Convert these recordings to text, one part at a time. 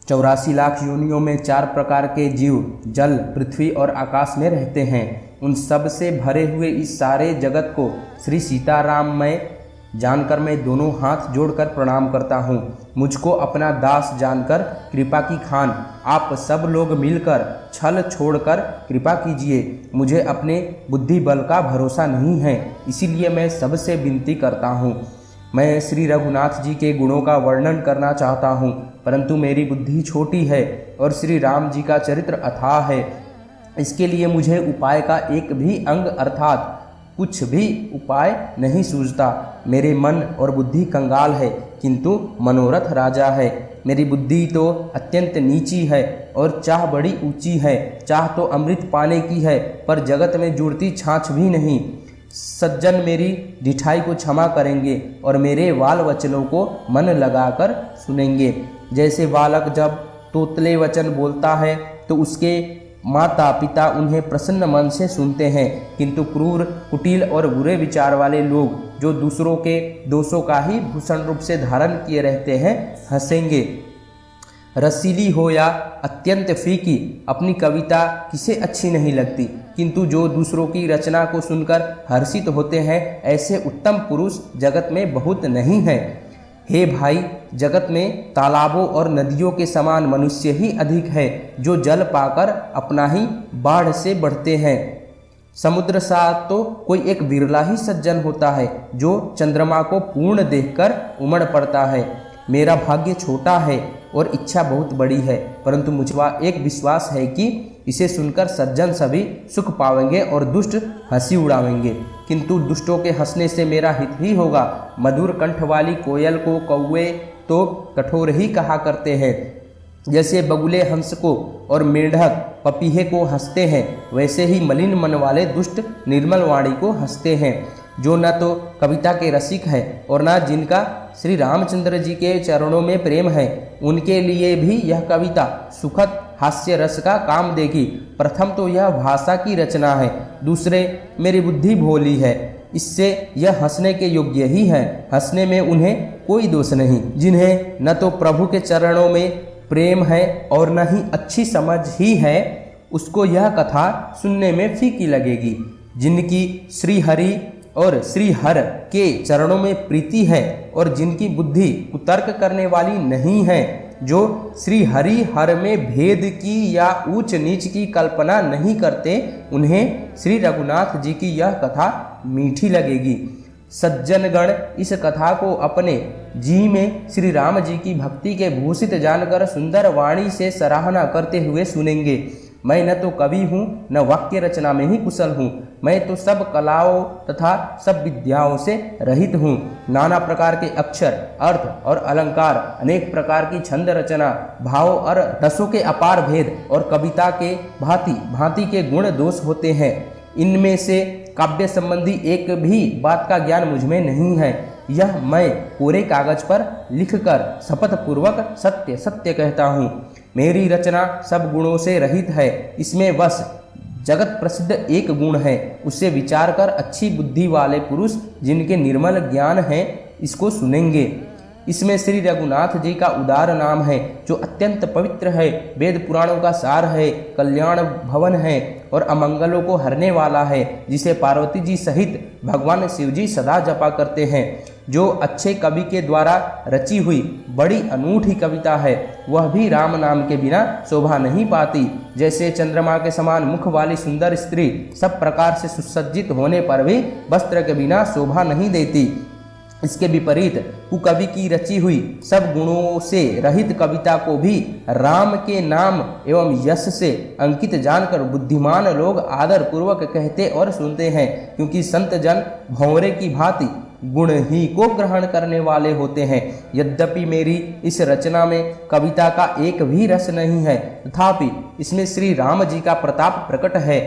84 लाख योनियों में 4 प्रकार के जीव जल, पृथ्वी और आकाश में रहते हैं। उन सब से भरे हुए इस सारे जगत को श्री सीताराममय जानकर मैं दोनों हाथ जोड़कर प्रणाम करता हूँ। मुझको अपना दास जानकर कृपा की खान आप सब लोग मिलकर छल छोड़कर कृपा कीजिए। मुझे अपने बुद्धि बल का भरोसा नहीं है, इसीलिए मैं सबसे विनती करता हूँ। मैं श्री रघुनाथ जी के गुणों का वर्णन करना चाहता हूँ, परंतु मेरी बुद्धि छोटी है और श्री राम जी का चरित्र अथाह है। इसके लिए मुझे उपाय का एक भी अंग अर्थात कुछ भी उपाय नहीं सूझता। मेरे मन और बुद्धि कंगाल है, किंतु मनोरथ राजा है। मेरी बुद्धि तो अत्यंत नीची है और चाह बड़ी ऊंची है। चाह तो अमृत पाने की है, पर जगत में जुड़ती छाछ भी नहीं। सज्जन मेरी ढिठाई को क्षमा करेंगे और मेरे वाल वचनों को मन लगाकर सुनेंगे। जैसे बालक जब तोतले वचन बोलता है तो उसके माता पिता उन्हें प्रसन्न मन से सुनते हैं, किंतु क्रूर, कुटिल और बुरे विचार वाले लोग जो दूसरों के दोषों का ही भूषण रूप से धारण किए रहते हैं, हंसेंगे। रसीली हो या अत्यंत फीकी, अपनी कविता किसे अच्छी नहीं लगती, किंतु जो दूसरों की रचना को सुनकर हर्षित होते हैं, ऐसे उत्तम पुरुष जगत में बहुत नहीं हैं। हे भाई, जगत में तालाबों और नदियों के समान मनुष्य ही अधिक है, जो जल पाकर अपना ही बाढ़ से बढ़ते हैं। समुद्र सा तो कोई एक विरला ही सज्जन होता है, जो चंद्रमा को पूर्ण देखकर उमड़ पड़ता है। मेरा भाग्य छोटा है और इच्छा बहुत बड़ी है, परंतु मुझे एक विश्वास है कि इसे सुनकर सज्जन सभी सुख पावेंगे और दुष्ट हंसी उड़ावेंगे, किंतु दुष्टों के हंसने से मेरा हित ही होगा। मधुर कंठ वाली कोयल को कौवे तो कठोर ही कहा करते हैं। जैसे बगुले हंस को और मेंढक पपीहे को हंसते हैं, वैसे ही मलिन मन वाले दुष्ट निर्मल वाणी को हंसते हैं। जो न तो कविता के रसिक है और न जिनका श्री रामचंद्र जी के चरणों में प्रेम है, उनके लिए भी यह कविता सुखद हास्य रस का काम देगी। प्रथम तो यह भाषा की रचना है, दूसरे मेरी बुद्धि भोली है, इससे यह हंसने के योग्य ही है। हंसने में उन्हें कोई दोष नहीं, जिन्हें न तो प्रभु के चरणों में प्रेम है और न ही अच्छी समझ ही है, उसको यह कथा सुनने में फीकी लगेगी। जिनकी श्री हरि और श्री हर के चरणों में प्रीति है और जिनकी बुद्धि कुतर्क करने वाली नहीं है, जो श्री हरि हर में भेद की या ऊंच नीच की कल्पना नहीं करते, उन्हें श्री रघुनाथ जी की यह कथा मीठी लगेगी। सज्जनगण इस कथा को अपने जी में श्री राम जी की भक्ति के भूषित जानकर सुंदर वाणी से सराहना करते हुए सुनेंगे। मैं न तो कवि हूँ न वाक्य रचना में ही कुशल हूँ, मैं तो सब कलाओं तथा सब विद्याओं से रहित हूँ। नाना प्रकार के अक्षर, अर्थ और अलंकार, अनेक प्रकार की छंद रचना, भाव और रसों के अपार भेद और कविता के भांति भांति के गुण दोष होते हैं। इनमें से काव्य संबंधी एक भी बात का ज्ञान मुझमें नहीं है। यह मैं कोरे कागज पर लिखकर शपथ पूर्वक सत्य सत्य कहता हूँ। मेरी रचना सब गुणों से रहित है, इसमें बस जगत प्रसिद्ध एक गुण है, उससे विचार कर अच्छी बुद्धि वाले पुरुष जिनके निर्मल ज्ञान है इसको सुनेंगे। इसमें श्री रघुनाथ जी का उदार नाम है, जो अत्यंत पवित्र है, वेद पुराणों का सार है, कल्याण भवन है और अमंगलों को हरने वाला है, जिसे पार्वती जी सहित भगवान शिव जी सदा जपा करते हैं। जो अच्छे कवि के द्वारा रची हुई बड़ी अनूठी कविता है, वह भी राम नाम के बिना शोभा नहीं पाती। जैसे चंद्रमा के समान मुख वाली सुंदर स्त्री सब प्रकार से सुसज्जित होने पर भी वस्त्र के बिना शोभा नहीं देती, इसके विपरीत कुकवि की रची हुई सब गुणों से रहित कविता को भी राम के नाम एवं यश से अंकित जानकर बुद्धिमान लोग आदर पूर्वक कहते और सुनते हैं, क्योंकि संत जन भंवरे की भांति गुण ही को ग्रहण करने वाले होते हैं। यद्यपि मेरी इस रचना में कविता का एक भी रस नहीं है, तथापि इसमें श्री राम जी का प्रताप प्रकट है।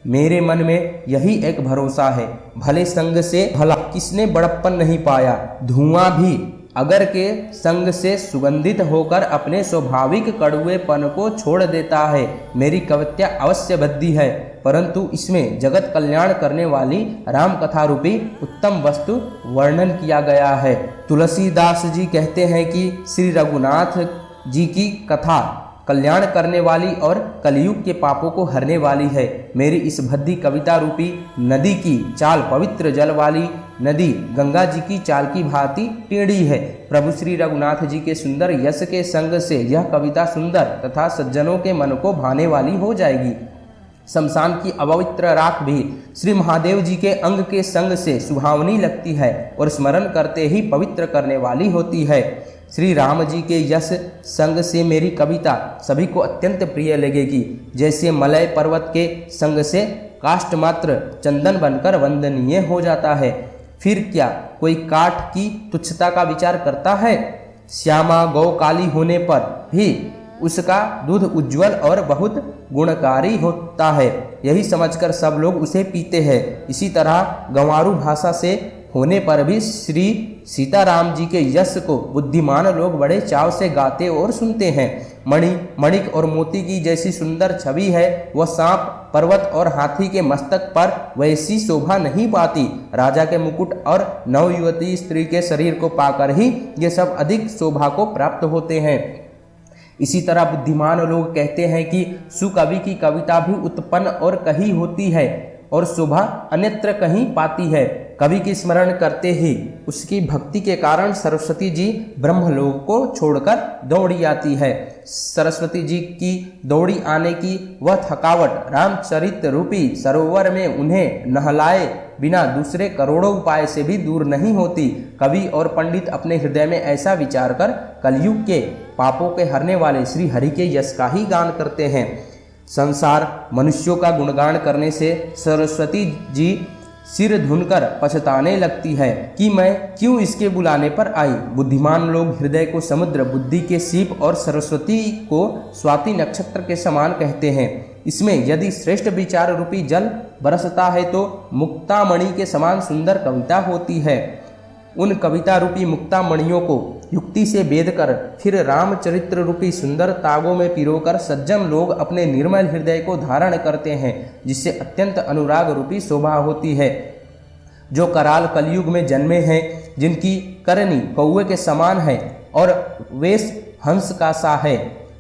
मेरे मन में यही एक भरोसा है, भले संग से भला किसने बड़प्पन नहीं पाया। धुआं भी अगर के संग से सुगंधित होकर अपने स्वाभाविक कड़ुएपन को छोड़ देता है। मेरी कविता अवश्य भद्दी है, परंतु इसमें जगत कल्याण करने वाली राम कथा रूपी उत्तम वस्तु वर्णन किया गया है। तुलसीदास जी कहते हैं कि श्री रघुनाथ जी की कथा कल्याण करने वाली और कलयुग के पापों को हरने वाली है। मेरी इस भद्दी कविता रूपी नदी की चाल पवित्र जल वाली नदी गंगा जी की चाल की भांति टेढ़ी है। प्रभु श्री रघुनाथ जी के सुंदर यश के संग से यह कविता सुंदर तथा सज्जनों के मन को भाने वाली हो जाएगी। शमशान की अपवित्र राख भी श्री महादेव जी के अंग के संग से सुहावनी लगती है और स्मरण करते ही पवित्र करने वाली होती है। श्री राम जी के यश संग से मेरी कविता सभी को अत्यंत प्रिय लगेगी, जैसे मलय पर्वत के संग से काष्ठ मात्र चंदन बनकर वंदनीय हो जाता है। फिर क्या कोई काठ की तुच्छता का विचार करता है? श्यामा गौ काली होने पर भी उसका दूध उज्जवल और बहुत गुणकारी होता है, यही समझकर सब लोग उसे पीते हैं। इसी तरह गंवारू भाषा से होने पर भी श्री सीताराम जी के यश को बुद्धिमान लोग बड़े चाव से गाते और सुनते हैं। मणिक और मोती की जैसी सुंदर छवि है वह सांप, पर्वत और हाथी के मस्तक पर वैसी शोभा नहीं पाती। राजा के मुकुट और नवयुवती स्त्री के शरीर को पाकर ही ये सब अधिक शोभा को प्राप्त होते हैं। इसी तरह बुद्धिमान लोग कहते हैं कि सुकवि की कविता भी उत्पन्न और कही होती है और शोभा अन्यत्र कहीं पाती है। कवि की स्मरण करते ही उसकी भक्ति के कारण सरस्वती जी ब्रह्मलोक को छोड़कर दौड़ी आती है। सरस्वती जी की दौड़ी आने की वह थकावट रामचरित रूपी सरोवर में उन्हें नहलाए बिना दूसरे करोड़ों उपाय से भी दूर नहीं होती। कवि और पंडित अपने हृदय में ऐसा विचार कर कलयुग के पापों के हरने वाले श्री हरि के यश का ही गान करते हैं। संसार मनुष्यों का गुणगान करने से सरस्वती जी सिर धुनकर पछताने लगती है कि मैं क्यों इसके बुलाने पर आई। बुद्धिमान लोग हृदय को समुद्र, बुद्धि के सीप और सरस्वती को स्वाति नक्षत्र के समान कहते हैं। इसमें यदि श्रेष्ठ विचार रूपी जल बरसता है तो मुक्तामणि के समान सुंदर कविता होती है। उन कविता रूपी मुक्तामणियों को युक्ति से बेध कर फिर रामचरित्र रूपी सुंदर तागों में पिरोकर सज्जन लोग अपने निर्मल हृदय को धारण करते हैं, जिससे अत्यंत अनुराग रूपी शोभा होती है। जो कराल कलयुग में जन्मे हैं, जिनकी करनी कौवे के समान है और वेश हंस का सा है,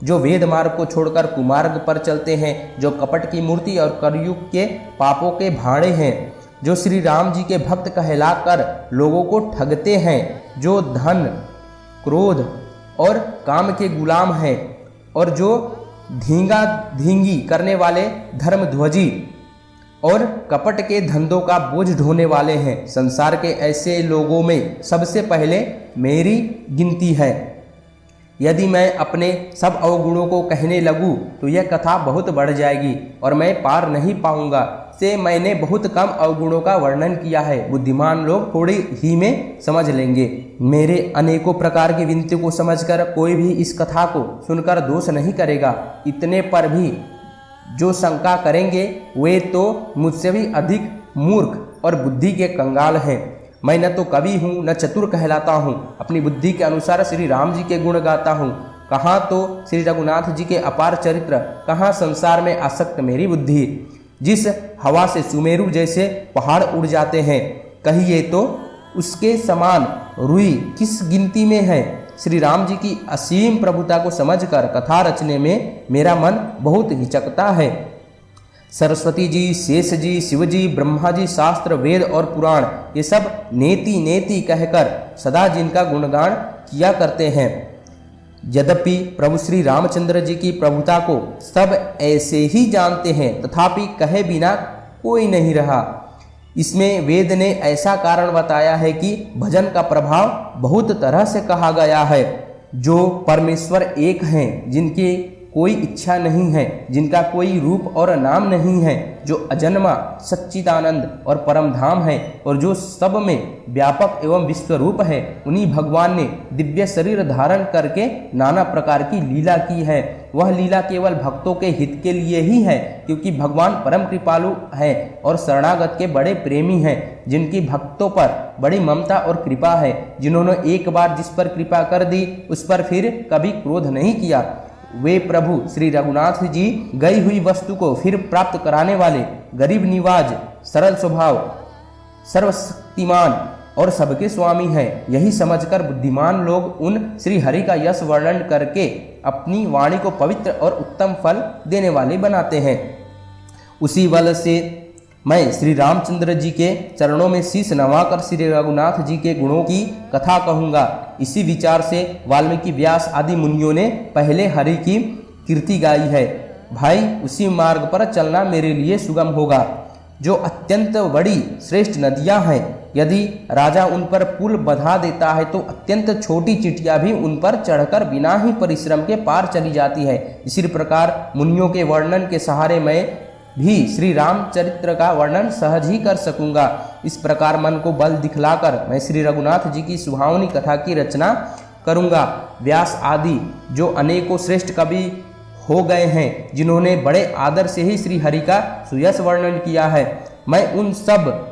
जो वेद मार्ग को छोड़कर कुमार्ग पर चलते हैं, जो कपट की मूर्ति और कलयुग के पापों के भाड़े हैं, जो श्री राम जी के भक्त कहलाकर लोगों को ठगते हैं, जो धन, क्रोध और काम के गुलाम हैं और जो धींगा धींगी करने वाले धर्मध्वजी और कपट के धंधों का बोझ ढोने वाले हैं। संसार के ऐसे लोगों में सबसे पहले मेरी गिनती है। यदि मैं अपने सब अवगुणों को कहने लगूं तो यह कथा बहुत बढ़ जाएगी और मैं पार नहीं पाऊंगा। से मैंने बहुत कम अवगुणों का वर्णन किया है, बुद्धिमान लोग थोड़ी ही में समझ लेंगे। मेरे अनेकों प्रकार की विनती को समझकर कोई भी इस कथा को सुनकर दोष नहीं करेगा। इतने पर भी जो शंका करेंगे वे तो मुझसे भी अधिक मूर्ख और बुद्धि के कंगाल हैं। मैं न तो कवि हूँ न चतुर कहलाता हूँ, अपनी बुद्धि के अनुसार श्री राम जी के गुण गाता हूँ। कहाँ तो श्री रघुनाथ जी के अपार चरित्र, कहाँ संसार में आसक्त मेरी बुद्धि। जिस हवा से सुमेरु जैसे पहाड़ उड़ जाते हैं, कहिए तो उसके समान रुई किस गिनती में है। श्री राम जी की असीम प्रभुता को समझकर कथा रचने में मेरा मन बहुत हिचकता है। सरस्वती जी, शेष जी, शिव जी, ब्रह्मा जी, शास्त्र, वेद और पुराण ये सब नेति नेति कहकर सदा जिनका गुणगान किया करते हैं। यद्यपि प्रभु श्री रामचंद्र जी की प्रभुता को सब ऐसे ही जानते हैं, तथापि कहे बिना कोई नहीं रहा। इसमें वेद ने ऐसा कारण बताया है कि भजन का प्रभाव बहुत तरह से कहा गया है। जो परमेश्वर एक हैं, जिनकी कोई इच्छा नहीं है, जिनका कोई रूप और नाम नहीं है, जो अजन्मा, सच्चिदानंद और परम धाम है और जो सब में व्यापक एवं विश्वरूप है, उन्हीं भगवान ने दिव्य शरीर धारण करके नाना प्रकार की लीला की है। वह लीला केवल भक्तों के हित के लिए ही है, क्योंकि भगवान परम कृपालु है और शरणागत के बड़े प्रेमी हैं, जिनकी भक्तों पर बड़ी ममता और कृपा है, जिन्होंने एक बार जिस पर कृपा कर दी उस पर फिर कभी क्रोध नहीं किया। वे प्रभु श्री रघुनाथ जी गई हुई वस्तु को फिर प्राप्त कराने वाले, गरीब निवाज, सरल स्वभाव, सर्वशक्तिमान और सबके स्वामी हैं। यही समझकर बुद्धिमान लोग उन श्री हरि का यश वर्णन करके अपनी वाणी को पवित्र और उत्तम फल देने वाली बनाते हैं। उसी बल से मैं श्री रामचंद्र जी के चरणों में शीश नवाकर श्री रघुनाथ जी के गुणों की कथा कहूँगा। इसी विचार से वाल्मीकि, व्यास आदि मुनियों ने पहले हरि की कीर्ति गाई है। भाई, उसी मार्ग पर चलना मेरे लिए सुगम होगा। जो अत्यंत बड़ी श्रेष्ठ नदियां हैं, यदि राजा उन पर पुल बंधा देता है तो अत्यंत छोटी चिटिया भी उन पर चढ़कर बिना ही परिश्रम के पार चली जाती है। इसी प्रकार मुनियों के वर्णन के सहारे मैं भी श्री रामचरित्र का वर्णन सहज ही कर सकूंगा। इस प्रकार मन को बल दिखलाकर मैं श्री रघुनाथ जी की सुहावनी कथा की रचना करूंगा। व्यास आदि जो अनेकों श्रेष्ठ कवि हो गए हैं, जिन्होंने बड़े आदर से ही श्री हरि का सुयश वर्णन किया है, मैं उन सब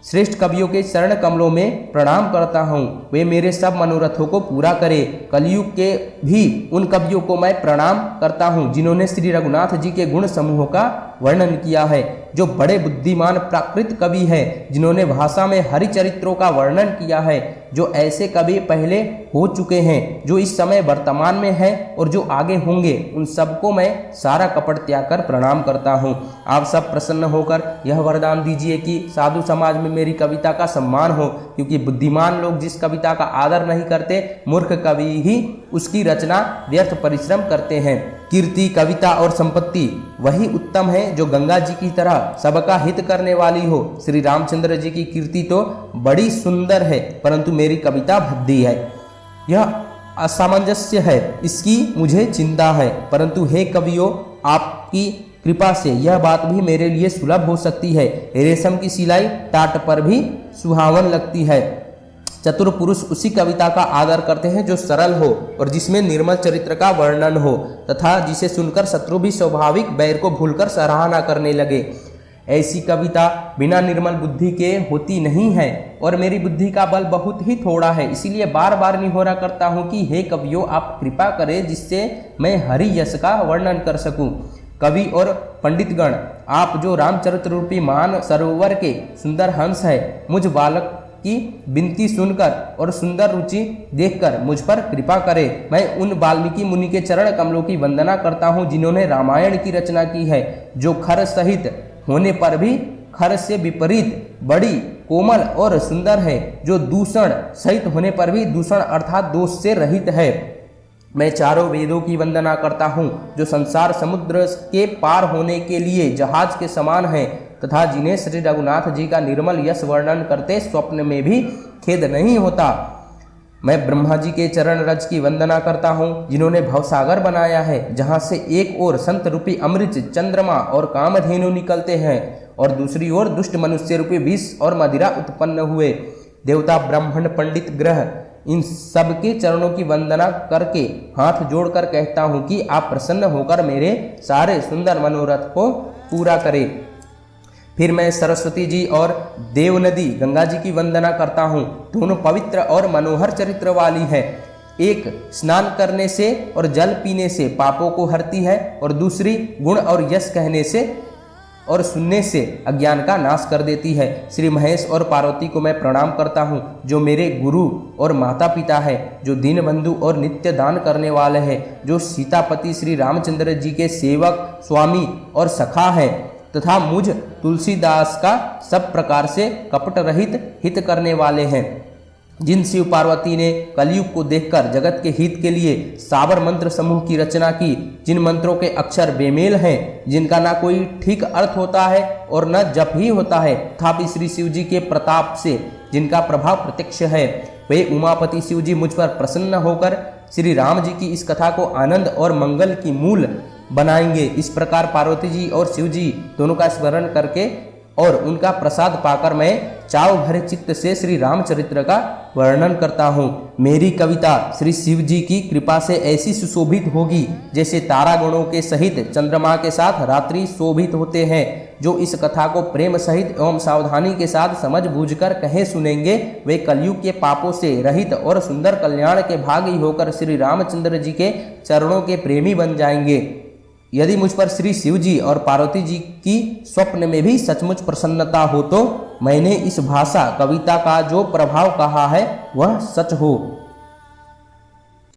श्रेष्ठ कवियों के चरण कमलों में प्रणाम करता हूँ। वे मेरे सब मनोरथों को पूरा करे। कलयुग के भी उन कवियों को मैं प्रणाम करता हूँ, जिन्होंने श्री रघुनाथ जी के गुण समूहों का वर्णन किया है। जो बड़े बुद्धिमान प्राकृत कवि हैं, जिन्होंने भाषा में हरिचरित्रों का वर्णन किया है। जो ऐसे कवि पहले हो चुके हैं, जो इस समय वर्तमान में हैं और जो आगे होंगे, उन सबको मैं सारा कपट त्याग कर प्रणाम करता हूँ। आप सब प्रसन्न होकर यह वरदान दीजिए कि साधु समाज में मेरी कविता का सम्मान हो, क्योंकि बुद्धिमान लोग जिस कविता का आदर नहीं करते, मूर्ख कवि ही उसकी रचना व्यर्थ परिश्रम करते हैं। कीर्ति, कविता और संपत्ति वही उत्तम है जो गंगा जी की तरह सबका हित करने वाली हो। श्री रामचंद्र जी की कीर्ति तो बड़ी सुंदर है, परंतु मेरी कविता भद्दी है। यह असामंजस्य है, इसकी मुझे चिंता है। परंतु हे कवियों, आपकी कृपा से यह बात भी मेरे लिए सुलभ हो सकती है। रेशम की सिलाई टाट पर भी सुहावन लगती है। चतुर पुरुष उसी कविता का आदर करते हैं जो सरल हो और जिसमें निर्मल चरित्र का वर्णन हो, तथा जिसे सुनकर शत्रु भी स्वाभाविक बैर को भूलकर सराहना करने लगे। ऐसी कविता बिना निर्मल बुद्धि के होती नहीं है, और मेरी बुद्धि का बल बहुत ही थोड़ा है। इसीलिए बार बार निहोरा करता हूँ कि हे कवियों, आप कृपा करें जिससे मैं हरि यश का वर्णन कर सकूँ। कवि और पंडितगण, आप जो रामचरित्र रूपी मान सरोवर के सुंदर हंस है, मुझ बालक की विनती सुनकर और सुंदर रुचि देखकर मुझ पर कृपा करें। मैं उन वाल्मीकि मुनि के चरण कमलों की वंदना करता हूँ, जिन्होंने रामायण की रचना की है, जो खर सहित होने पर भी खर से विपरीत बड़ी कोमल और सुंदर है, जो दूषण सहित होने पर भी दूषण अर्थात दोष से रहित है। मैं चारों वेदों की वंदना करता हूँ, जो संसार समुद्र के पार होने के लिए जहाज के समान है, तथा जिन्हें श्री रघुनाथ जी का निर्मल यश वर्णन करते स्वप्न में भी खेद नहीं होता। मैं ब्रह्मा जी के चरण रज की वंदना करता हूँ, जिन्होंने भवसागर बनाया है, जहाँ से एक ओर संत रूपी अमृत, चंद्रमा और कामधेनु निकलते हैं और दूसरी ओर दुष्ट मनुष्य रूपी विष और मदिरा उत्पन्न हुए। देवता, ब्राह्मण, पंडित, ग्रह, इन सबके चरणों की वंदना करके हाथ जोड़कर कहता हूँ कि आप प्रसन्न होकर मेरे सारे सुंदर मनोरथ को पूरा करें। फिर मैं सरस्वती जी और देव नदी गंगा जी की वंदना करता हूँ। दोनों पवित्र और मनोहर चरित्र वाली है। एक स्नान करने से और जल पीने से पापों को हरती है, और दूसरी गुण और यश कहने से और सुनने से अज्ञान का नाश कर देती है। श्री महेश और पार्वती को मैं प्रणाम करता हूँ, जो मेरे गुरु और माता पिता है, जो दीनबंधु और नित्य दान करने वाले हैं, जो सीतापति श्री रामचंद्र जी के सेवक, स्वामी और सखा है, तथा मुझ तुलसीदास का सब प्रकार से कपट रहित हित करने वाले हैं। जिन शिव पार्वती ने कलयुग को देखकर जगत के हित के लिए साबर मंत्र समूह की रचना की, जिन मंत्रों के अक्षर बेमेल हैं, जिनका ना कोई ठीक अर्थ होता है और न जप ही होता है, तथापि श्री शिव जी के प्रताप से जिनका प्रभाव प्रत्यक्ष है, वे उमापति शिव जी मुझ पर प्रसन्न होकर श्री राम जी की इस कथा को आनंद और मंगल की मूल बनाएंगे। इस प्रकार पार्वती जी और शिव जी दोनों का स्मरण करके और उनका प्रसाद पाकर मैं चाव भरे चित्त से श्री रामचरित्र का वर्णन करता हूँ। मेरी कविता श्री शिव जी की कृपा से ऐसी सुशोभित होगी, जैसे तारागणों के सहित चंद्रमा के साथ रात्रि शोभित होते हैं। जो इस कथा को प्रेम सहित एवं सावधानी के साथ समझ बूझकर कहे सुनेंगे, वे कलयुग के पापों से रहित और सुंदर कल्याण के भागी होकर श्री रामचंद्र जी के चरणों के प्रेमी बन जाएंगे। यदि मुझ पर श्री शिव जी और पार्वती जी की स्वप्न में भी सचमुच प्रसन्नता हो, तो मैंने इस भाषा कविता का जो प्रभाव कहा है वह सच हो।